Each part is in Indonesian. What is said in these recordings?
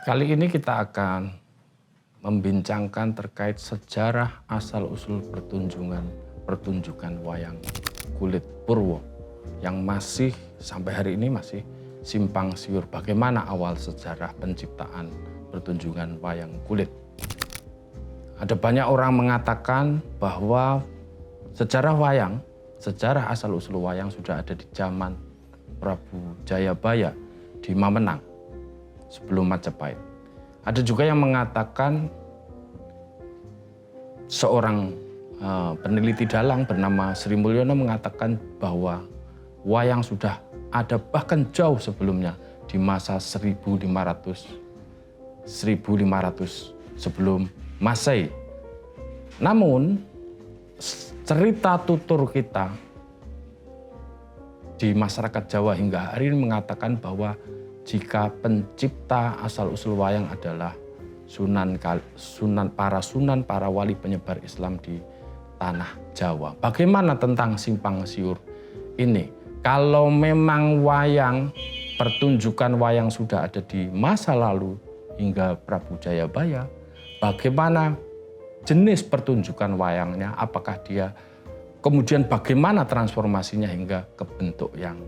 Kali ini kita akan membincangkan terkait sejarah asal-usul pertunjukan wayang kulit Purwo yang masih sampai hari ini masih simpang siur bagaimana awal sejarah penciptaan pertunjukan wayang kulit. Ada banyak orang mengatakan bahwa sejarah wayang, sejarah asal-usul wayang sudah ada di zaman Prabu Jayabaya di Mamenang sebelum Majapahit. Ada juga yang mengatakan seorang peneliti dalang bernama Sri Mulyono mengatakan bahwa wayang sudah ada bahkan jauh sebelumnya di masa 1500 sebelum Masehi. Namun cerita tutur kita di masyarakat Jawa hingga hari ini mengatakan bahwa jika pencipta asal-usul wayang adalah para wali penyebar Islam di tanah Jawa. Bagaimana tentang simpang siur ini? Kalau memang pertunjukan wayang sudah ada di masa lalu hingga Prabu Jayabaya, bagaimana jenis pertunjukan wayangnya? Apakah dia kemudian bagaimana transformasinya hingga ke bentuk yang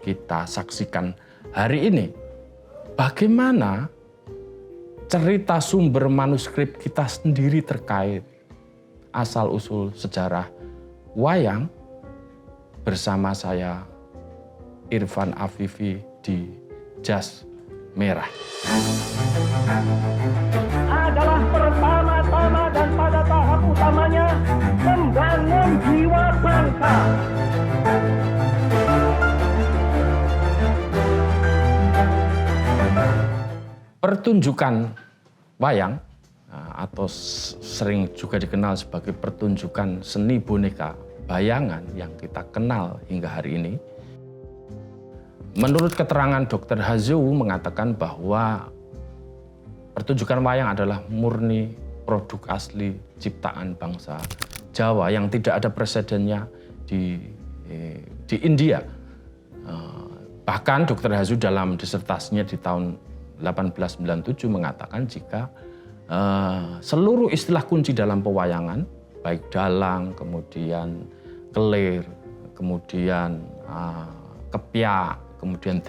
kita saksikan hari ini? Bagaimana cerita sumber manuskrip kita sendiri terkait asal-usul sejarah wayang bersama saya Irfan Afifi di Jas Merah. Adalah pertama-tama dan pada tahap utamanya membangun jiwa bangsa. Pertunjukan wayang atau sering juga dikenal sebagai pertunjukan seni boneka bayangan yang kita kenal hingga hari ini. Menurut keterangan Dr. Hazu mengatakan bahwa pertunjukan wayang adalah murni produk asli ciptaan bangsa Jawa yang tidak ada presidennya di India. Bahkan Dr. Hazu dalam disertasinya di tahun 1897 mengatakan jika seluruh istilah kunci dalam pewayangan, baik dalang, kemudian kelir, kemudian kepyak, kemudian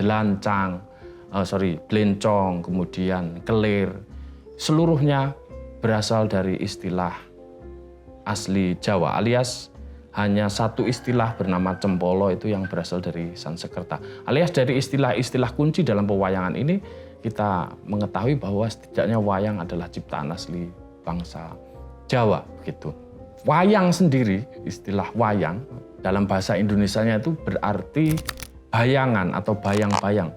belencong, kemudian kelir, seluruhnya berasal dari istilah asli Jawa, alias hanya satu istilah bernama cempolo itu yang berasal dari Sanskerta. Alias dari istilah-istilah kunci dalam pewayangan ini kita mengetahui bahwa setidaknya wayang adalah ciptaan asli bangsa Jawa begitu. Wayang sendiri, istilah wayang dalam bahasa Indonesianya itu berarti bayangan atau bayang-bayang.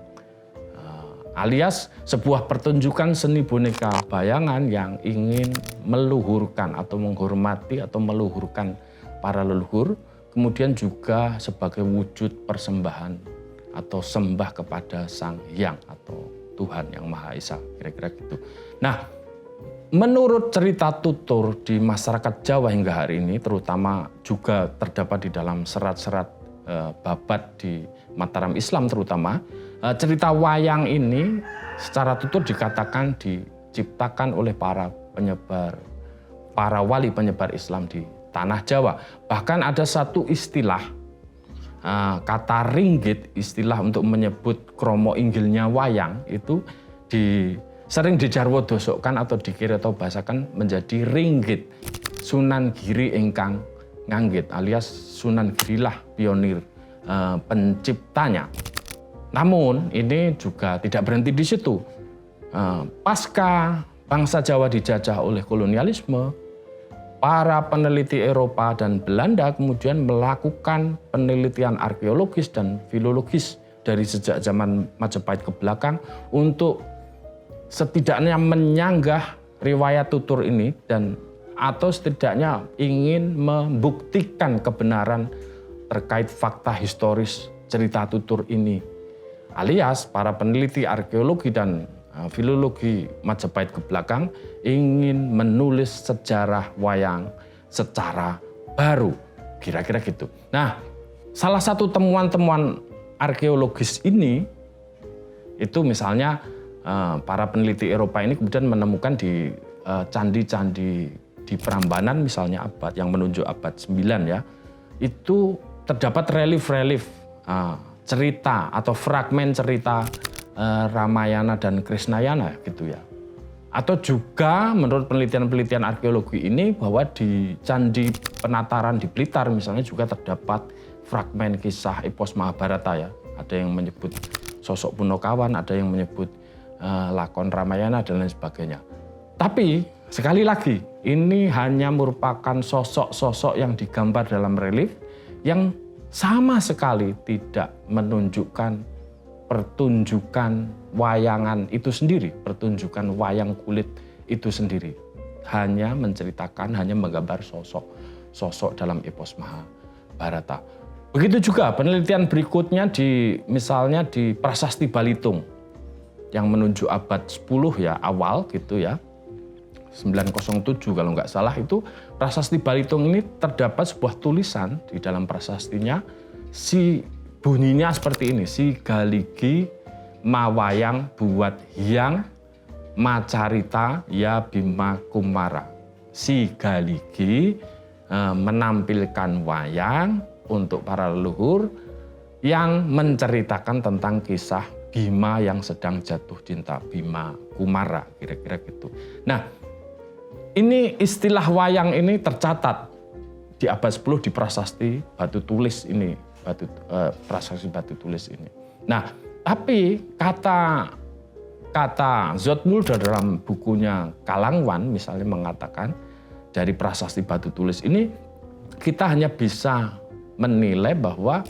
Alias sebuah pertunjukan seni boneka bayangan yang ingin meluhurkan atau menghormati atau meluhurkan para leluhur, kemudian juga sebagai wujud persembahan atau sembah kepada Sang Hyang atau Tuhan Yang Maha Esa, kira-kira gitu. Nah, menurut cerita tutur di masyarakat Jawa hingga hari ini, terutama juga terdapat di dalam serat-serat babat di Mataram Islam terutama, cerita wayang ini secara tutur dikatakan diciptakan oleh para wali penyebar Islam di tanah Jawa. Bahkan ada satu istilah, kata ringgit, istilah untuk menyebut kromo inggilnya wayang itu sering dijarwodosokkan atau dikira atau bahasakan menjadi ringgit. Sunan Giri ingkang nganggit, alias Sunan Girilah pionir penciptanya. Namun ini juga tidak berhenti di situ. Pasca bangsa Jawa dijajah oleh kolonialisme, para peneliti Eropa dan Belanda kemudian melakukan penelitian arkeologis dan filologis dari sejak zaman Majapahit ke belakang untuk setidaknya menyanggah riwayat tutur ini atau setidaknya ingin membuktikan kebenaran terkait fakta historis cerita tutur ini. Alias para peneliti arkeologi dan filologi Majapahit ke belakang ingin menulis sejarah wayang secara baru, kira-kira gitu. Nah, salah satu temuan-temuan arkeologis ini itu misalnya para peneliti Eropa ini kemudian menemukan di candi-candi di Prambanan misalnya yang menunjuk abad 9 ya, itu terdapat relief-relief cerita atau fragmen cerita Ramayana dan Krishnayana gitu ya. Atau juga menurut penelitian-penelitian arkeologi ini bahwa di Candi Penataran di Blitar misalnya juga terdapat fragmen kisah epos Mahabharata ya. Ada yang menyebut sosok Punakawan, ada yang menyebut lakon Ramayana dan lain sebagainya. Tapi sekali lagi ini hanya merupakan sosok-sosok yang digambar dalam relief yang sama sekali tidak menunjukkan pertunjukan wayangan itu sendiri, pertunjukan wayang kulit itu sendiri. Hanya menceritakan, hanya menggambar sosok dalam epos Mahabharata. Begitu juga penelitian berikutnya misalnya di Prasasti Balitung yang menunjuk abad 10 ya, awal gitu ya. 907 kalau nggak salah itu Prasasti Balitung ini terdapat sebuah tulisan di dalam prasastinya bunyinya seperti ini, si galigi mawayang buat hyang macarita ya Bima Kumara. Si galigi menampilkan wayang untuk para leluhur yang menceritakan tentang kisah Bima yang sedang jatuh cinta, Bima Kumara, kira-kira gitu. Nah, ini istilah wayang ini tercatat di abad 10 di prasasti batu tulis ini. Prasasti batu tulis ini. Nah, tapi kata Zoetmulder dalam bukunya Kalangwan misalnya mengatakan dari prasasti batu tulis ini kita hanya bisa menilai bahwa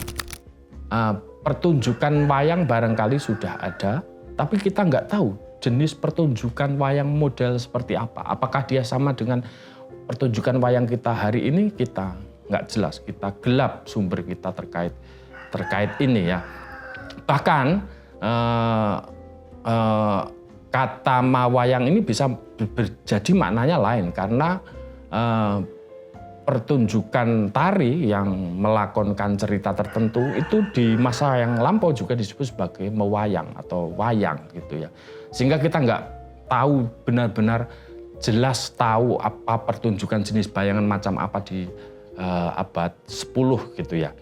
pertunjukan wayang barangkali sudah ada, tapi kita nggak tahu jenis pertunjukan wayang model seperti apa. Apakah dia sama dengan pertunjukan wayang kita hari ini? Kita nggak jelas, kita gelap sumber kita terkait ini ya. Bahkan kata mawayang ini bisa jadi maknanya lain karena pertunjukan tari yang melakonkan cerita tertentu itu di masa yang lampau juga disebut sebagai mewayang atau wayang gitu ya. Sehingga kita nggak tahu benar-benar jelas tahu apa pertunjukan jenis bayangan macam apa di abad 10 gitu ya.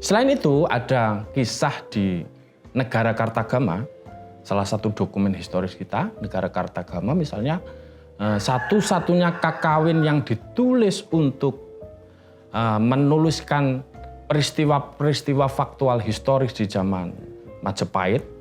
Selain itu ada kisah di Negara Kartagama, salah satu dokumen historis kita, Negara Kartagama misalnya, satu-satunya kakawin yang ditulis untuk menuliskan peristiwa-peristiwa faktual historis di zaman Majapahit,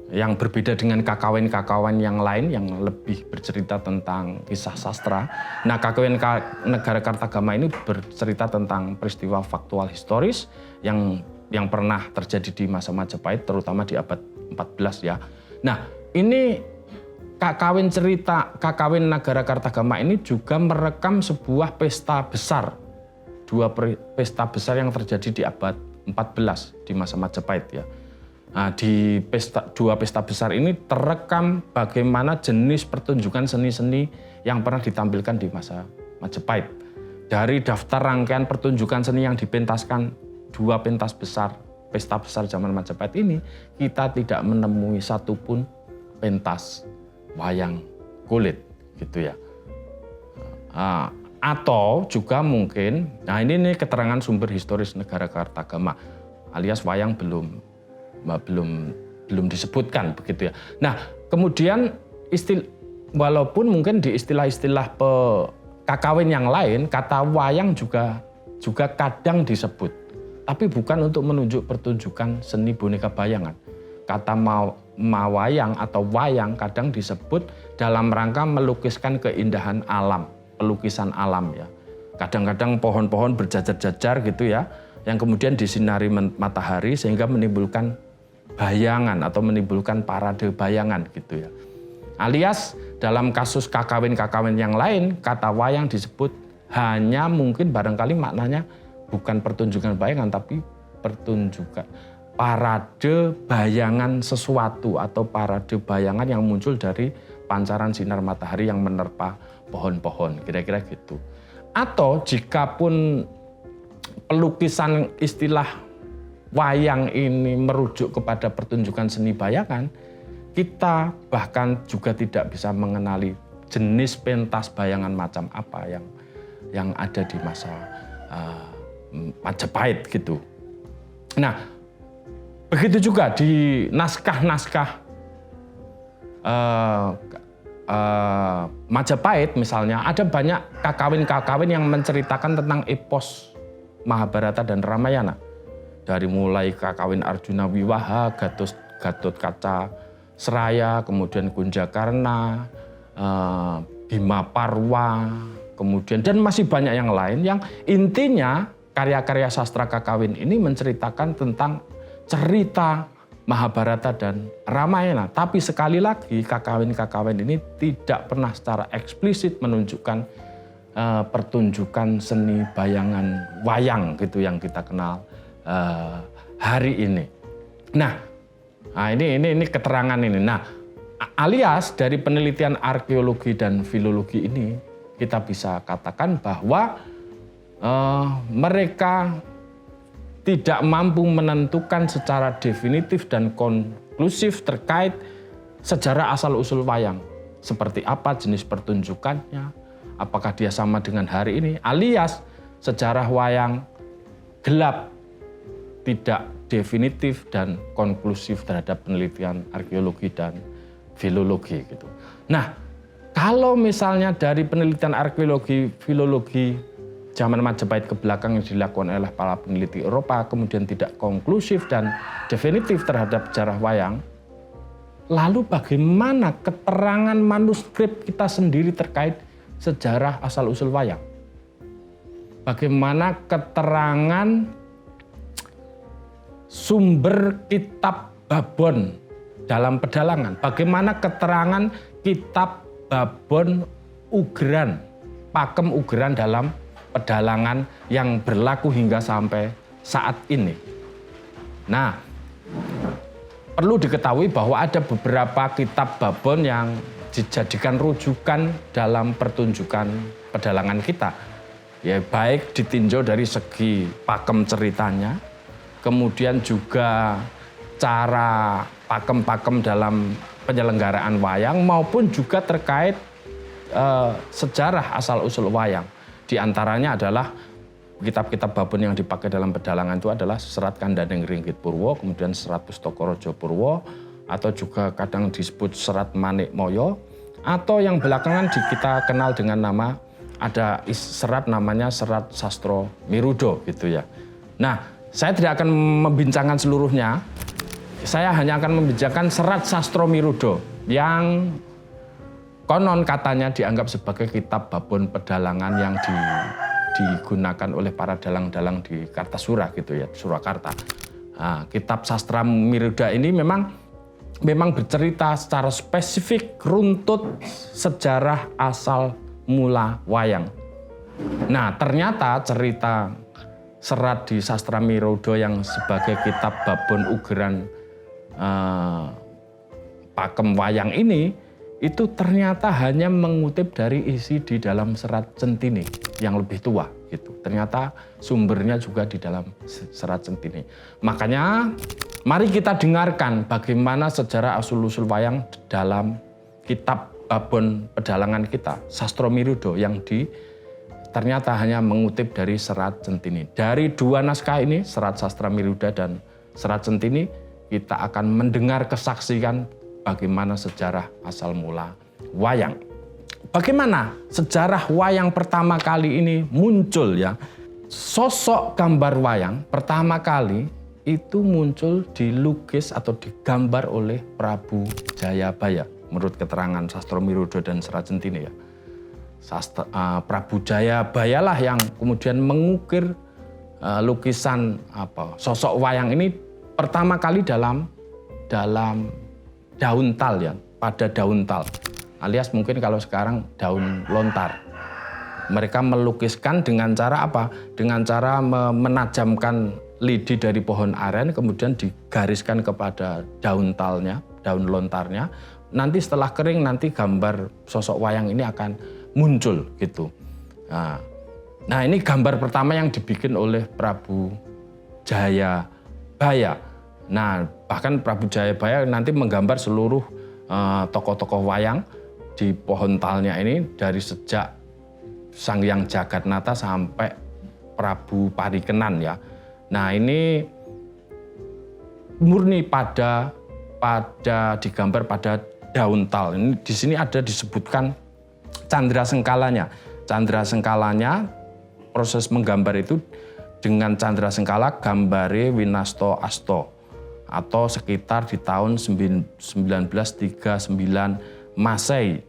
yang berbeda dengan kakawin-kakawin yang lain yang lebih bercerita tentang kisah sastra. Nah, kakawin Negara Kartagama ini bercerita tentang peristiwa faktual historis yang pernah terjadi di masa Majapahit, terutama di abad 14 ya. Nah, ini kakawin Negara Kartagama ini juga merekam sebuah pesta besar. Dua pesta besar yang terjadi di abad 14 di masa Majapahit ya. Nah, di dua pesta besar ini terekam bagaimana jenis pertunjukan seni-seni yang pernah ditampilkan di masa Majapahit. Dari daftar rangkaian pertunjukan seni yang dipentaskan dua pesta besar zaman Majapahit ini, kita tidak menemui satupun pentas wayang kulit gitu ya. Atau juga mungkin, nah ini keterangan sumber historis Negara Kartagama, alias wayang belum disebutkan begitu ya. Nah, kemudian walaupun mungkin di istilah-istilah kakawin yang lain, kata wayang juga kadang disebut, tapi bukan untuk menunjuk pertunjukan seni boneka bayangan. Kata mawayang atau wayang kadang disebut dalam rangka melukiskan keindahan alam, pelukisan alam ya. Kadang-kadang pohon-pohon berjajar-jajar gitu ya, yang kemudian disinari matahari sehingga menimbulkan bayangan atau menimbulkan parade bayangan gitu ya. Alias dalam kasus kakawin-kakawin yang lain, kata wayang disebut hanya mungkin barangkali maknanya bukan pertunjukan bayangan tapi pertunjukan parade bayangan sesuatu atau parade bayangan yang muncul dari pancaran sinar matahari yang menerpa pohon-pohon, kira-kira gitu. Atau jikapun pelukisan istilah wayang ini merujuk kepada pertunjukan seni bayangan, kita bahkan juga tidak bisa mengenali jenis pentas bayangan macam apa yang ada di masa Majapahit gitu. Nah, begitu juga di naskah-naskah Majapahit misalnya, ada banyak kakawin-kakawin yang menceritakan tentang epos Mahabharata dan Ramayana. Dari mulai kakawin Arjuna Wiwaha, Gatot Kaca Seraya, kemudian Gunjakarna, Bima Parwa, kemudian dan masih banyak yang lain yang intinya karya-karya sastra kakawin ini menceritakan tentang cerita Mahabharata dan Ramayana. Tapi sekali lagi kakawin-kakawin ini tidak pernah secara eksplisit menunjukkan pertunjukan seni bayangan wayang gitu yang kita kenal hari ini. Nah ini keterangan ini. Nah, alias dari penelitian arkeologi dan filologi ini kita bisa katakan bahwa mereka tidak mampu menentukan secara definitif dan konklusif terkait sejarah asal-usul wayang. Seperti apa jenis pertunjukannya, apakah dia sama dengan hari ini, alias sejarah wayang gelap, tidak definitif dan konklusif terhadap penelitian arkeologi dan filologi gitu. Nah, kalau misalnya dari penelitian arkeologi, filologi zaman Majapahit ke belakang yang dilakukan oleh para peneliti Eropa kemudian tidak konklusif dan definitif terhadap sejarah wayang, lalu bagaimana keterangan manuskrip kita sendiri terkait sejarah asal-usul wayang? Bagaimana keterangan sumber kitab Babon dalam pedalangan? Bagaimana keterangan kitab Babon Ugran, Pakem Ugran dalam pedalangan yang berlaku hingga sampai saat ini? Nah, perlu diketahui bahwa ada beberapa kitab Babon yang dijadikan rujukan dalam pertunjukan pedalangan kita. Ya, baik ditinjau dari segi pakem ceritanya, kemudian juga cara pakem-pakem dalam penyelenggaraan wayang maupun juga terkait sejarah asal-usul wayang. Di antaranya adalah kitab-kitab Babon yang dipakai dalam pedalangan itu adalah Serat Kandaneng Ringgit Purwo, kemudian Serat Pustaka Purwo, atau juga kadang disebut Serat Manik Moyo, atau yang belakangan kita kenal dengan nama, ada serat namanya Serat Sastro Mirudo gitu ya. Nah, saya tidak akan membincangkan seluruhnya, saya hanya akan membincangkan Serat Sastro Mirudo yang konon katanya dianggap sebagai kitab Babon pedalangan yang digunakan oleh para dalang-dalang di Kartasura gitu ya, Surakarta. Nah, kitab sastra Miruda ini memang bercerita secara spesifik runtut sejarah asal mula wayang. Nah, ternyata cerita serat di sastra Miruda yang sebagai kitab Babon Ugran Pakem Wayang ini itu ternyata hanya mengutip dari isi di dalam Serat Centini yang lebih tua gitu. Ternyata sumbernya juga di dalam Serat Centini. Makanya mari kita dengarkan bagaimana sejarah asal-usul wayang dalam kitab Babon pedalangan kita, Sastro Mirudo, yang ternyata hanya mengutip dari Serat Centini. Dari dua naskah ini, Serat Sastra Miruda dan Serat Centini, kita akan mendengar kesaksian bagaimana sejarah asal mula wayang. Bagaimana sejarah wayang pertama kali ini muncul ya. Sosok gambar wayang pertama kali itu muncul dilukis atau digambar oleh Prabu Jayabaya. Menurut keterangan Sastro Miruda dan Serat Centini ya. Prabu Jayabaya lah yang kemudian mengukir lukisan sosok wayang ini pertama kali dalam daun tal ya, pada daun tal, alias mungkin kalau sekarang daun lontar. Mereka melukiskan dengan cara apa? Dengan cara menajamkan lidi dari pohon aren, kemudian digariskan kepada daun talnya, daun lontarnya. Nanti setelah kering, nanti gambar sosok wayang ini akan muncul gitu. Nah ini gambar pertama yang dibikin oleh Prabu Jayabaya. Nah, bahkan Prabu Jayabaya nanti menggambar seluruh tokoh-tokoh wayang di pohon talnya ini dari sejak Sang Hyang Jagatnata sampai Prabu Parikenan ya. Nah ini murni pada digambar pada daun tal. Ini di sini ada disebutkan candra sengkalanya. Candra sengkalanya proses menggambar itu dengan candra sengkala gambare Winasto Asto atau sekitar di tahun 1939 Masehi.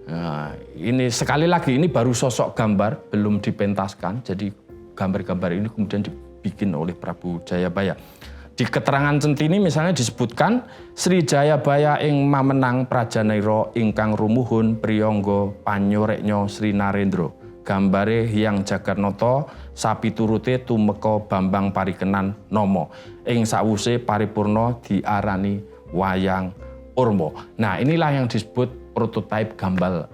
Nah, ini sekali lagi ini baru sosok gambar, belum dipentaskan. Jadi gambar-gambar ini kemudian dibikin oleh Prabu Jayabaya. Di keterangan centini misalnya disebutkan Sri Jayabaya ing mamenang Prajaniro ingkang rumuhun priyangga panyoreknya Sri Narendra. Gambare Hyang Jagatnata sapiturute tumeka Bambang Parikenan Nomo. Ing sawuse paripurna diarani wayang Purwa. Nah, inilah yang disebut prototipe gambar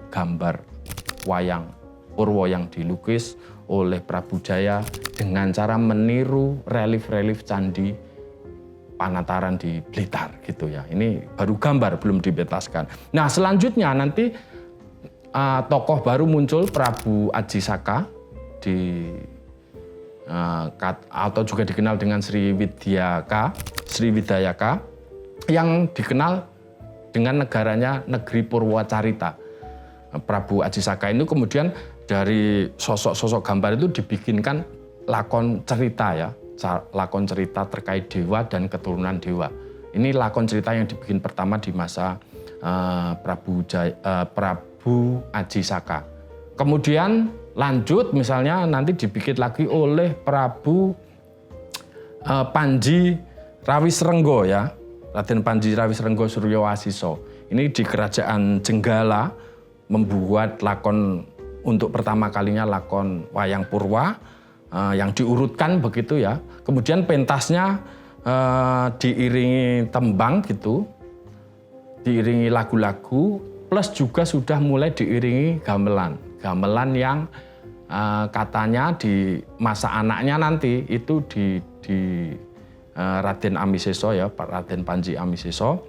wayang Purwa yang dilukis oleh Prabu Jaya dengan cara meniru relief-relief candi Panataran di Blitar gitu ya. Ini baru gambar, belum dipentaskan. Nah, selanjutnya nanti tokoh baru muncul Prabu Aji Saka atau juga dikenal dengan Sri Widayaka yang dikenal dengan negaranya negeri Purwacarita. Prabu Aji Saka ini kemudian dari sosok-sosok gambar itu dibikinkan lakon cerita ya, lakon cerita terkait dewa dan keturunan dewa. Ini lakon cerita yang dibikin pertama di masa Prabu Aji Saka. Kemudian lanjut misalnya nanti dibikin lagi oleh Prabu Panji Rawisrenggo ya, Raden Panji Rawisrenggo Suryowasiso. Ini di Kerajaan Jenggala membuat lakon untuk pertama kalinya lakon wayang Purwa yang diurutkan begitu ya. Kemudian pentasnya diiringi tembang gitu, diiringi lagu-lagu. Plus juga sudah mulai diiringi gamelan yang katanya di masa anaknya nanti itu di Raden Amiseso ya, Raden Panji Amiseso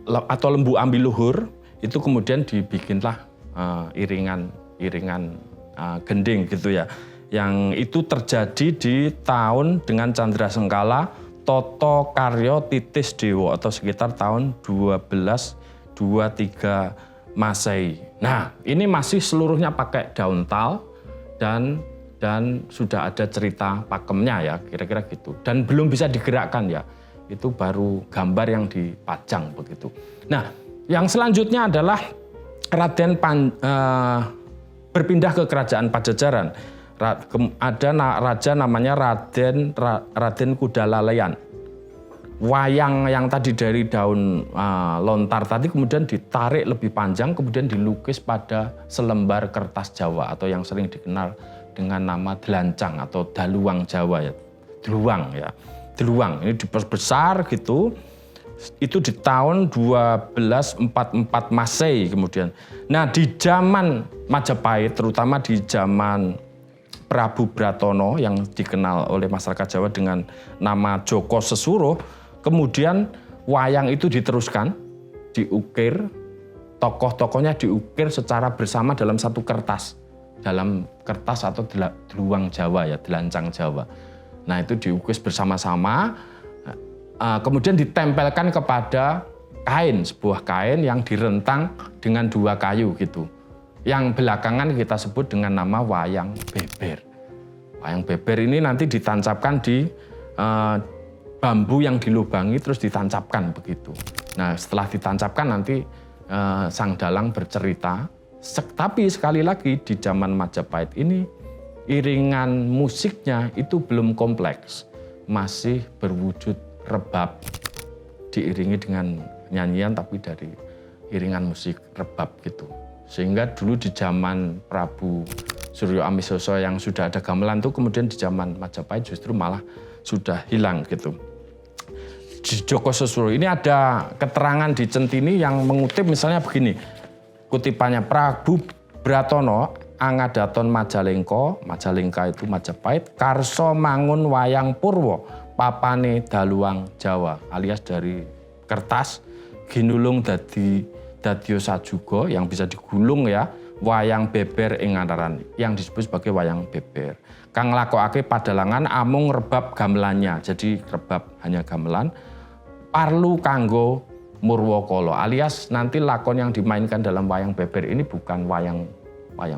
atau Lembu Ambiluhur itu kemudian dibikinlah iringan gending gitu ya, yang itu terjadi di tahun dengan candra sengkala Toto Karyo Titis Dewa atau sekitar tahun 1223 Masehi. Nah, ini masih seluruhnya pakai daun tal dan sudah ada cerita pakemnya ya, kira-kira gitu. Dan belum bisa digerakkan ya. Itu baru gambar yang dipajang begitu. Nah, yang selanjutnya adalah berpindah ke kerajaan Pajajaran. Ada raja namanya Raden Kudalalayan. Wayang yang tadi dari daun lontar tadi kemudian ditarik lebih panjang, kemudian dilukis pada selembar kertas Jawa atau yang sering dikenal dengan nama delancang atau daluang Jawa ya. Deluang ini diperbesar gitu. Itu di tahun 1244 Masehi kemudian. Nah, di zaman Majapahit terutama di zaman Prabu Bratono yang dikenal oleh masyarakat Jawa dengan nama Joko Sesuruh, kemudian wayang itu diteruskan, diukir, tokoh-tokohnya diukir secara bersama dalam satu kertas. Dalam kertas atau deluang Jawa ya, delancang Jawa. Nah itu diukis bersama-sama, kemudian ditempelkan kepada kain, sebuah kain yang direntang dengan dua kayu gitu. Yang belakangan kita sebut dengan nama wayang beber. Wayang beber ini nanti ditancapkan di bambu yang dilubangi terus ditancapkan begitu. Nah setelah ditancapkan nanti sang dalang bercerita. Tapi sekali lagi di zaman Majapahit ini iringan musiknya itu belum kompleks. Masih berwujud rebab. Diiringi dengan nyanyian tapi dari iringan musik rebab gitu. Sehingga dulu di zaman Prabu Suryo Amiseso yang sudah ada gamelan itu kemudian di zaman Majapahit justru malah sudah hilang gitu. Di Joko Sesuruh ini ada keterangan di Centini yang mengutip misalnya begini. Kutipannya Prabu Bratono Angadaton Majalengka itu Majapahit, karso mangun wayang Purwa, papane daluang Jawa, alias dari kertas ginulung dadya sajuga yang bisa digulung ya, wayang beber ing antaran yang disebut sebagai wayang beber. Kang nglakokake padalangan amung rebab gamelannya. Jadi rebab hanya gamelan. Parlu kanggo murwakala alias nanti lakon yang dimainkan dalam wayang beber ini bukan wayang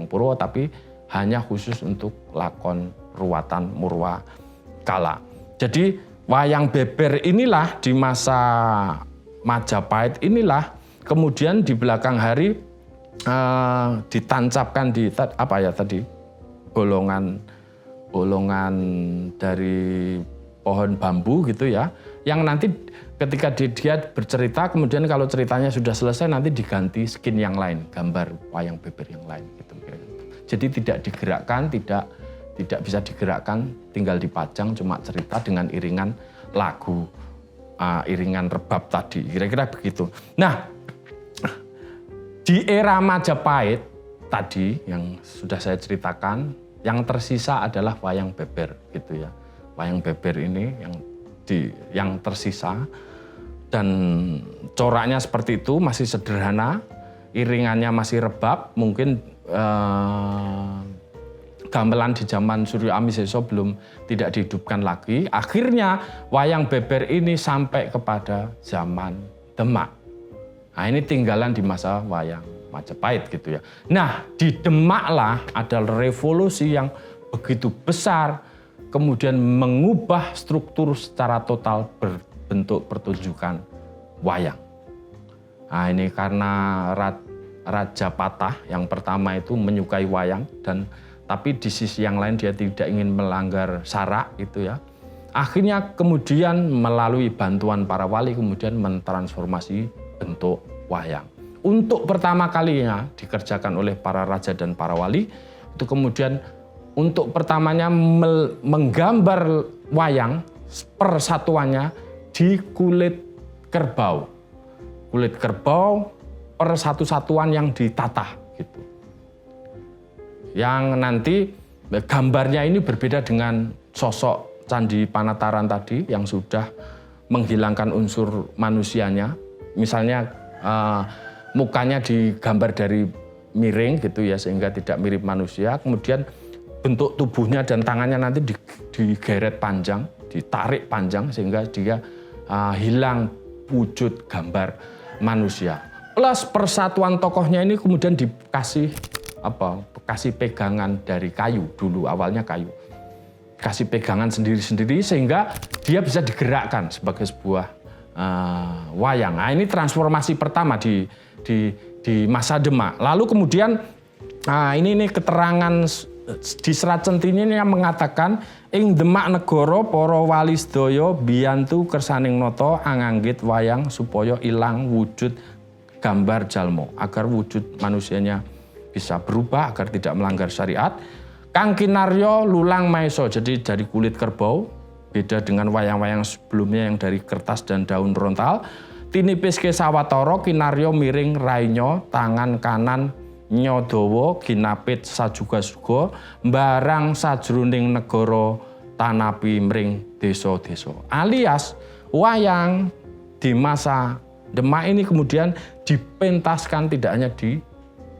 Purwa tapi hanya khusus untuk lakon ruwatan murwakala. Jadi wayang beber inilah di masa Majapahit inilah kemudian di belakang hari ditancapkan di bolongan dari pohon bambu gitu ya, yang nanti ketika dia bercerita kemudian kalau ceritanya sudah selesai nanti diganti skin yang lain, gambar wayang beber yang lain gitu. Jadi tidak digerakkan, tidak bisa digerakkan, tinggal dipajang cuma cerita dengan iringan lagu, iringan rebab tadi, kira-kira begitu. Nah, di era Majapahit tadi yang sudah saya ceritakan, yang tersisa adalah wayang beber gitu ya. Wayang beber ini yang tersisa dan coraknya seperti itu, masih sederhana, iringannya masih rebab, mungkin gamelan di zaman Suryo Amiseso belum tidak dihidupkan lagi. Akhirnya wayang beber ini sampai kepada zaman Demak. Nah ini tinggalan di masa wayang Majapahit gitu ya. Nah di Demaklah ada revolusi yang begitu besar, kemudian mengubah struktur secara total berbentuk pertunjukan wayang. Nah ini karena Raja Patah yang pertama itu menyukai wayang tapi di sisi yang lain dia tidak ingin melanggar syarak itu ya. Akhirnya kemudian melalui bantuan para wali kemudian mentransformasi bentuk wayang. Untuk pertama kalinya dikerjakan oleh para raja dan para wali, itu kemudian untuk pertamanya menggambar wayang persatuannya di kulit kerbau. Kulit kerbau per satu-satuan yang ditata gitu. Yang nanti gambarnya ini berbeda dengan sosok Candi Panataran tadi yang sudah menghilangkan unsur manusianya. Misalnya mukanya digambar dari miring gitu ya sehingga tidak mirip manusia. Kemudian bentuk tubuhnya dan tangannya nanti digeret panjang, ditarik panjang sehingga dia hilang wujud gambar manusia. Plus persatuan tokohnya ini kemudian dikasih kasih pegangan dari kayu dulu, awalnya kayu. Kasih pegangan sendiri-sendiri sehingga dia bisa digerakkan sebagai sebuah wayang. Nah, ini transformasi pertama di masa Demak. Lalu kemudian ini keterangan di Serat Centini ini yang mengatakan ing Demak negara para wali sedaya biyantu kersaning nata anganggit wayang supaya ilang wujud gambar jalma agar wujud manusianya bisa berubah agar tidak melanggar syariat. Kang kinarya lulang maeso, jadi dari kulit kerbau, beda dengan wayang-wayang sebelumnya yang dari kertas dan daun rontal. Tinipiske sawatara kinarya miring rainyo, tangan kanan nyodawa ginapit sajuga-juga mbarang sajroning negara tanapi mring desa-desa. Alias wayang di masa Demak ini kemudian dipentaskan tidak hanya di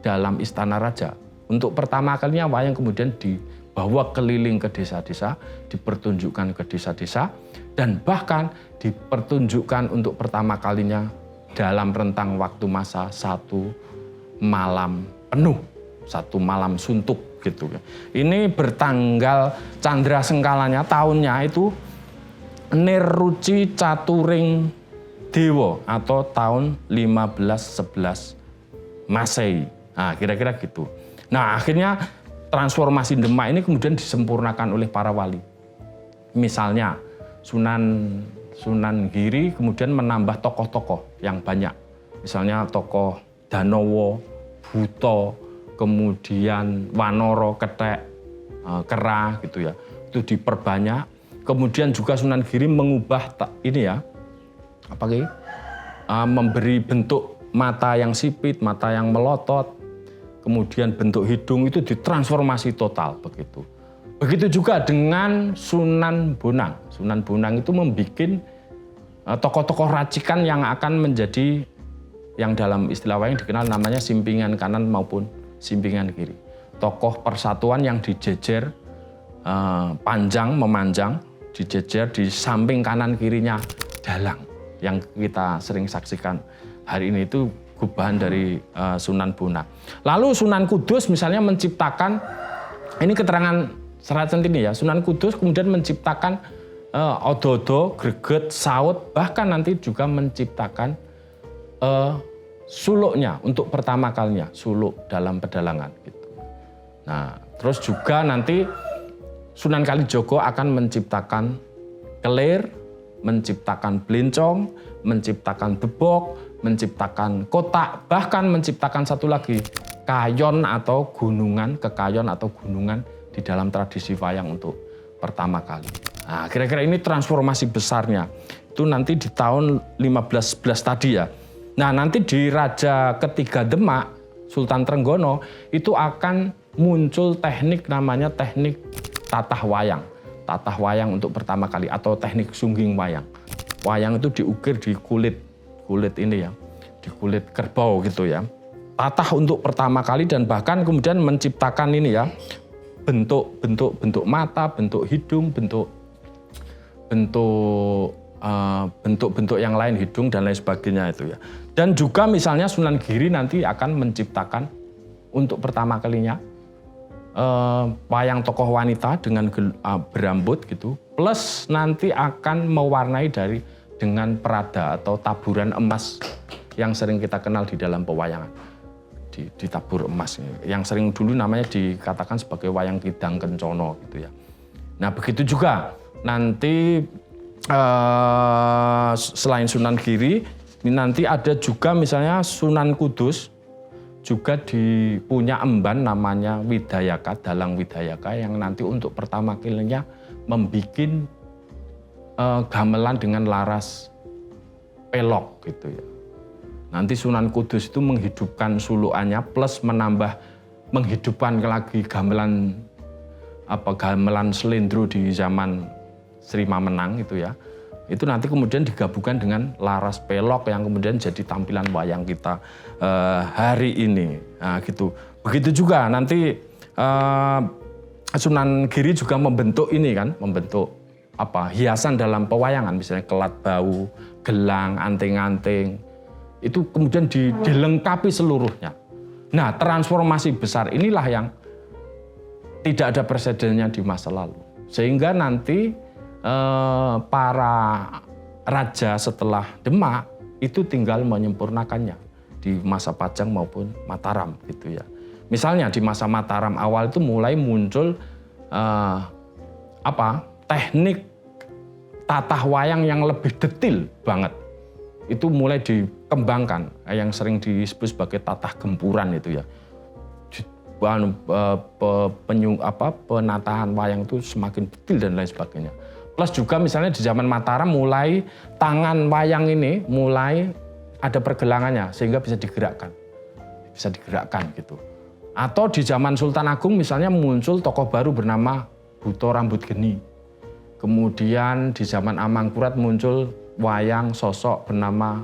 dalam istana raja. Untuk pertama kalinya wayang kemudian dibawa keliling ke desa-desa, dipertunjukkan ke desa-desa, dan bahkan dipertunjukkan untuk pertama kalinya dalam rentang waktu masa 1 malam penuh, 1 malam suntuk gitu. Ini bertanggal Candra Sengkalanya tahunnya itu Nirruci Caturing Dewa atau tahun 1511 Masehi. Nah, kira-kira gitu. Nah, akhirnya transformasi Demak ini kemudian disempurnakan oleh para wali. Misalnya Sunan Giri kemudian menambah tokoh-tokoh yang banyak. Misalnya tokoh Danowo, Buto, kemudian Wanoro, Kethek, Kera gitu ya. Itu diperbanyak. Kemudian juga Sunan Giri mengubah memberi bentuk mata yang sipit, mata yang melotot, kemudian bentuk hidung itu ditransformasi total begitu. Begitu juga dengan Sunan Bonang. Sunan Bonang itu membuat tokoh-tokoh racikan yang akan menjadi yang dalam istilah wayang dikenal namanya simpingan kanan maupun simpingan kiri. Tokoh persatuan yang dijejer panjang memanjang, dijejer di samping kanan kirinya dalang yang kita sering saksikan hari ini itu gubahan dari Sunan Bonang. Lalu Sunan Kudus misalnya menciptakan, ini keterangan Serat Centini ya, Sunan Kudus kemudian menciptakan odo-odo, greget, saut, bahkan nanti juga menciptakan suluknya untuk pertama kalinya, suluk dalam pedalangan gitu. Nah, terus juga nanti Sunan Kalijogo akan menciptakan kelir, menciptakan belincong, menciptakan debok, menciptakan kotak, bahkan menciptakan satu lagi, kayon atau gunungan, kekayon atau gunungan di dalam tradisi wayang untuk pertama kali. Nah, kira-kira ini transformasi besarnya. Itu nanti di tahun 1511 tadi ya. Nah, nanti di Raja ketiga Demak, Sultan Trenggono, itu akan muncul teknik namanya teknik tatah wayang. Tatah wayang untuk pertama kali atau teknik sungging wayang. Wayang itu diukir di kulit ini ya, di kulit kerbau gitu ya. Tatah untuk pertama kali dan bahkan kemudian menciptakan ini ya, bentuk mata, bentuk hidung, bentuk yang lain, hidung dan lain sebagainya itu ya. Dan juga misalnya Sunan Giri nanti akan menciptakan untuk pertama kalinya wayang tokoh wanita dengan berambut gitu, plus nanti akan mewarnai dengan perada atau taburan emas yang sering kita kenal di dalam pewayangan, ditabur emas, yang sering dulu namanya dikatakan sebagai wayang Kidang Kencono gitu ya. Nah begitu juga nanti selain Sunan Giri, ini nanti ada juga misalnya Sunan Kudus juga punya emban namanya Widayaka, Dalang Widayaka yang nanti untuk pertama kalinya membikin gamelan dengan laras pelok gitu ya. Nanti Sunan Kudus itu menghidupkan sulukannya plus menghidupkan lagi gamelan selendro di zaman Sri Mamenang itu ya. Itu nanti kemudian digabungkan dengan laras pelok yang kemudian jadi tampilan wayang kita hari ini. Nah, gitu. Begitu juga nanti Sunan Giri juga membentuk hiasan dalam pewayangan, misalnya kelat bau, gelang, anting-anting. Itu kemudian dilengkapi seluruhnya. Nah, transformasi besar inilah yang tidak ada presidennya di masa lalu. Sehingga nanti para raja setelah Demak itu tinggal menyempurnakannya di masa Pajang maupun Mataram gitu ya. Misalnya di masa Mataram awal itu mulai muncul teknik tatah wayang yang lebih detail banget. Itu mulai dikembangkan yang sering disebut sebagai tatah gempuran itu ya. Penataan wayang itu semakin detail dan lain sebagainya. Plus juga misalnya di zaman Mataram mulai tangan wayang ini mulai ada pergelangannya sehingga bisa digerakkan gitu. Atau di zaman Sultan Agung misalnya muncul tokoh baru bernama Buto Rambut Geni. Kemudian di zaman Amangkurat muncul wayang sosok bernama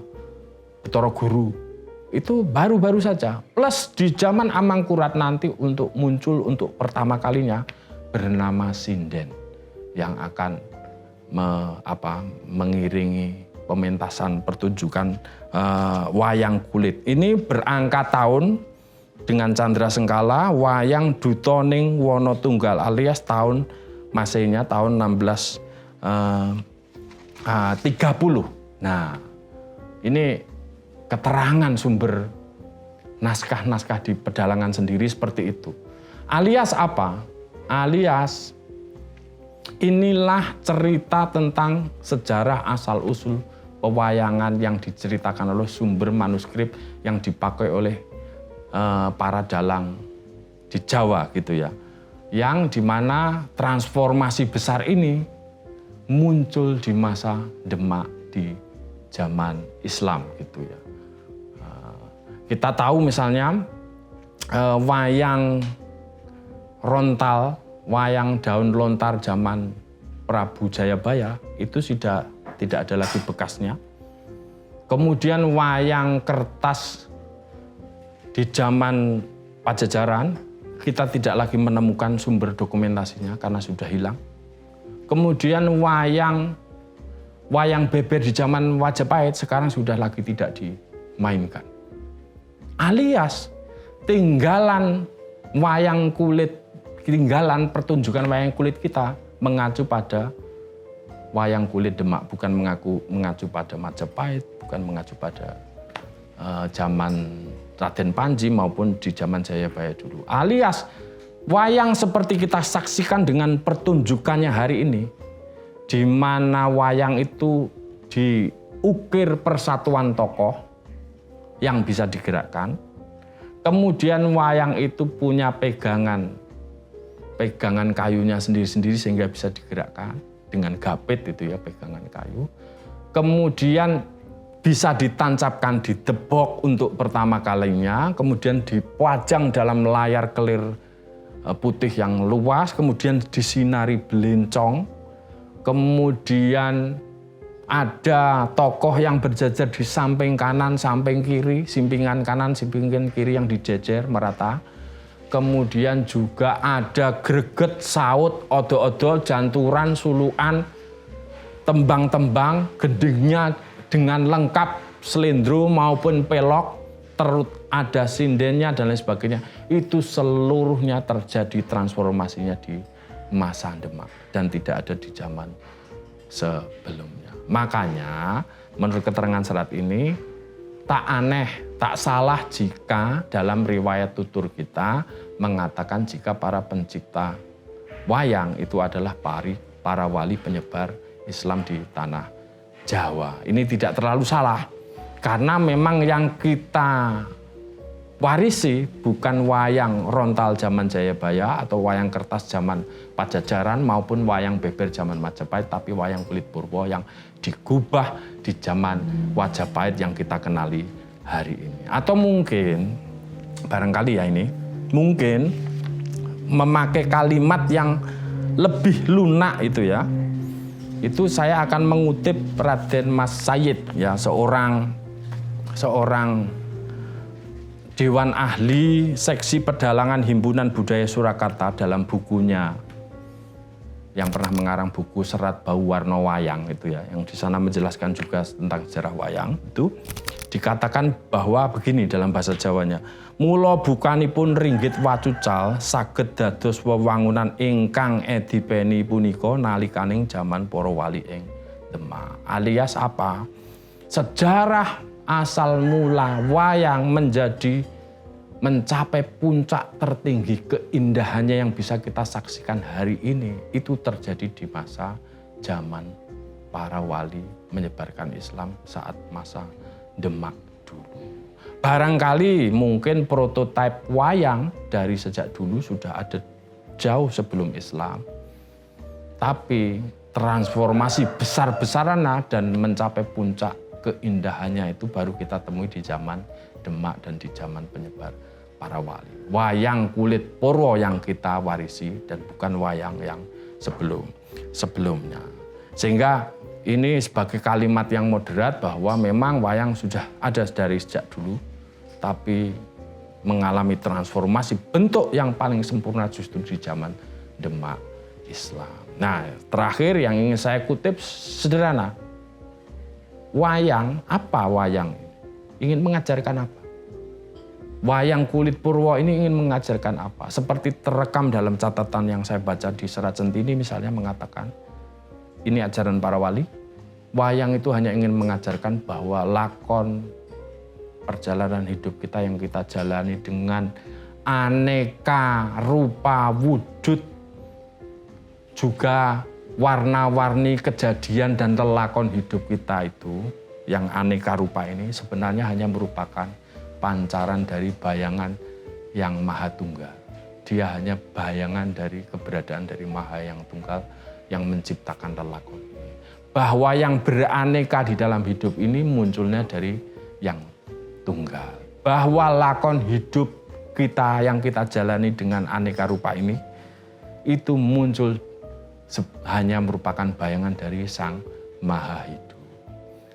Betara Guru. Itu baru-baru saja. Plus di zaman Amangkurat nanti muncul untuk pertama kalinya bernama Sinden yang akan mengiringi pementasan pertunjukan wayang kulit. Ini berangkat tahun dengan Candra Sengkala wayang Dutoning Wonotunggal alias tahun Masehnya tahun 1630. Nah, ini keterangan sumber naskah-naskah di pedalangan sendiri seperti itu. Alias apa? Alias inilah cerita tentang sejarah asal-usul pewayangan yang diceritakan oleh sumber manuskrip yang dipakai oleh para dalang di Jawa gitu ya. Yang dimana transformasi besar ini muncul di masa Demak di zaman Islam gitu ya. Kita tahu misalnya wayang rontal, wayang daun lontar zaman Prabu Jayabaya itu sudah tidak ada lagi bekasnya. Kemudian wayang kertas di zaman Pajajaran, kita tidak lagi menemukan sumber dokumentasinya karena sudah hilang. Kemudian wayang beber di zaman Majapahit sekarang sudah lagi tidak dimainkan. Alias tinggalan pertunjukan wayang kulit kita mengacu pada wayang kulit Demak, bukan mengacu pada Majapahit, bukan mengacu pada zaman Raden Panji maupun di zaman Jayabaya dulu. Alias wayang seperti kita saksikan dengan pertunjukannya hari ini, di mana wayang itu diukir persatuan tokoh yang bisa digerakkan. Kemudian wayang itu punya pegangan kayunya sendiri-sendiri sehingga bisa digerakkan dengan gapit itu ya, pegangan kayu. Kemudian bisa ditancapkan di debok untuk pertama kalinya, kemudian dipajang dalam layar kelir putih yang luas, kemudian disinari belencong, kemudian ada tokoh yang berjajar di samping kanan, samping kiri, simpingan kanan, simpingan kiri yang dijejer merata. Kemudian juga ada greget, saut, odo-odo, janturan, suluan, tembang-tembang, gendingnya dengan lengkap selendro maupun pelok, ada sindennya dan lain sebagainya. Itu seluruhnya terjadi transformasinya di masa Demak dan tidak ada di zaman sebelumnya. Makanya menurut keterangan serat ini tak aneh, tak salah jika dalam riwayat tutur kita mengatakan jika para pencipta wayang itu adalah para wali penyebar Islam di tanah Jawa. Ini tidak terlalu salah karena memang yang kita warisi bukan wayang rontal zaman Jayabaya atau wayang kertas zaman Pajajaran maupun wayang beber zaman Majapahit, tapi wayang kulit purwo yang digubah di zaman Majapahit yang kita kenali hari ini. Atau mungkin barangkali ya ini mungkin memakai kalimat yang lebih lunak itu ya. Itu saya akan mengutip Raden Mas Said ya, seorang Dewan Ahli Seksi Pedalangan Himpunan Budaya Surakarta dalam bukunya yang pernah mengarang buku Serat Bau Warna Wayang itu ya, yang di sana menjelaskan juga tentang sejarah wayang. Itu dikatakan bahwa begini dalam bahasa Jawanya, mula bukanipun ringgit wacucal saged dados wewangunan ingkang edipeni punika nalikaning jaman para wali ing Demak. Alias apa? Sejarah asal mula wayang mencapai puncak tertinggi keindahannya yang bisa kita saksikan hari ini itu terjadi di masa zaman para wali menyebarkan Islam saat masa Demak dulu. Barangkali mungkin prototipe wayang dari sejak dulu sudah ada jauh sebelum Islam. Tapi transformasi besar-besaran dan mencapai puncak keindahannya itu baru kita temui di zaman Demak dan di zaman penyebar para wali. Wayang kulit purwo yang kita warisi dan bukan wayang yang sebelumnya. Sehingga ini sebagai kalimat yang moderat bahwa memang wayang sudah ada dari sejak dulu, tapi mengalami transformasi bentuk yang paling sempurna justru di zaman Demak Islam. Nah, terakhir yang ingin saya kutip sederhana. Wayang, apa wayang? Ingin mengajarkan apa? Wayang kulit purwo ini ingin mengajarkan apa? Seperti terekam dalam catatan yang saya baca di Serat Centini misalnya mengatakan, ini ajaran para wali. Wayang itu hanya ingin mengajarkan bahwa lakon perjalanan hidup kita yang kita jalani dengan aneka rupa wujud, juga warna-warni kejadian dan lelakon hidup kita itu yang aneka rupa ini sebenarnya hanya merupakan pancaran dari bayangan yang Maha Tunggal. Dia hanya bayangan dari keberadaan dari Maha yang Tunggal yang menciptakan lelakon ini. Bahwa yang beraneka di dalam hidup ini munculnya dari yang Tunggal. Bahwa lakon hidup kita yang kita jalani dengan aneka rupa ini itu muncul hanya merupakan bayangan dari Sang Maha Hidup.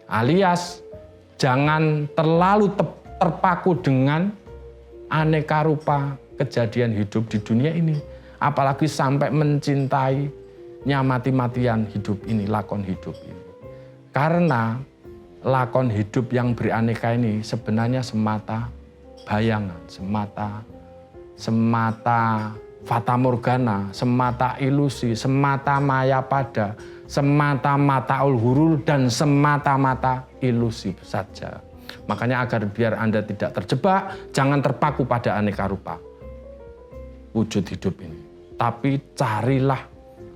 Alias jangan terlalu terpaku dengan aneka rupa kejadian hidup di dunia ini. Apalagi sampai mencintainya mati-matian hidup ini, lakon hidup ini. Karena lakon hidup yang beraneka ini sebenarnya semata bayangan, semata fatamorgana, semata ilusi, semata mayapada, semata mataul hurul, dan semata-mata ilusi saja. Makanya agar biar Anda tidak terjebak, jangan terpaku pada aneka rupa wujud hidup ini. Tapi carilah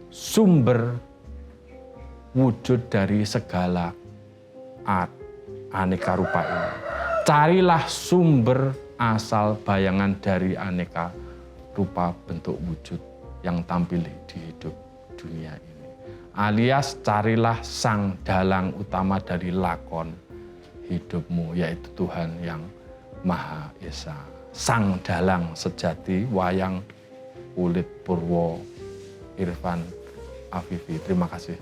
sumber wujud dari segala aneka rupa ini. Carilah sumber asal bayangan dari aneka rupa bentuk wujud yang tampil di hidup dunia ini. Alias carilah sang dalang utama dari lakon hidupmu, yaitu Tuhan yang Maha Esa. Sang dalang sejati wayang kulit Purwo Irfan Afifi. Terima kasih.